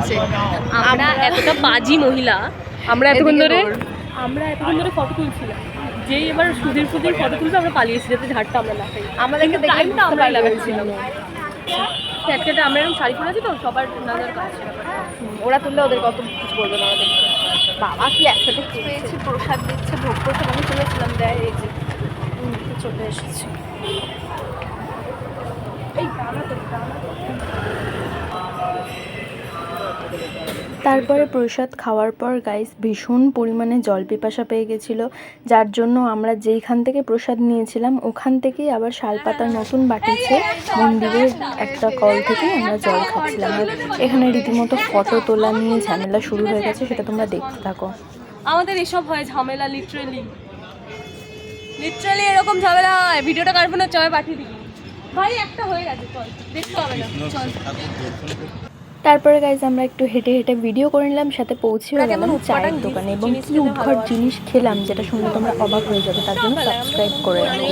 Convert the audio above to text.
হয়েছে। আমরা এতটা বাজি মহিলা, আমরা এতক্ষণ ধরে ফটো তুলছিলাম, যেই এবার সুধীর ফটো তুলতে আমরা পালিয়েছি যাতে ঝাড়টা আমরা না খাই। আমাদেরকে দেখে টাইমটা আমরা লাগাচ্ছিলাম। একটা আমরা এরকম শাড়ি পরে আছি তো সবার নজর কাছে, ওরা তুললে ওদের কত কিছু বলবে না, ওরা দেখতে। বাবা কি একসাথে পেয়েছি, প্রসাদ দিচ্ছে, ভোগ প্রসাদ আমি চলেছিলাম, দেয় এই যে চলে এসেছি। এই তারপরে প্রসাদ খাওয়ার পর গাইস ভীষণ পরিমাণে জল পিপাসা পেয়ে গেছিলো, যার জন্য আমরা যেইখান থেকে প্রসাদ নিয়েছিলাম ওখান থেকেই আবার শালপাতার নতুন বাটিছে মন্দিরের একটা কল থেকেই আমরা জল খাচ্ছিলাম। আর এখানে রীতিমতো ফটো তোলা নিয়ে ঝামেলা শুরু হয়ে গেছে, সেটা তোমরা দেখতে থাকো। আমাদের এসব হয় ঝামেলা, লিটারালি এরকম ঝামেলা হয়। ভিডিওটা কাটবো না, চয় পাঠিয়ে দিবি ভাই, একটা হয়ে গেছে, চল দেখতে হবে না, চল। তারপরে গাইজ আমরা একটু হেঁটে হেঁটে ভিডিও করে নিলাম, সাথে পৌঁছেও গেলাম চায়ের দোকানে, এবং কি উদ্ভট জিনিস খেলাম যেটা শুনলে তোমরা অবাক হয়ে যাবে, তার জন্য সাবস্ক্রাইব করে রাখো।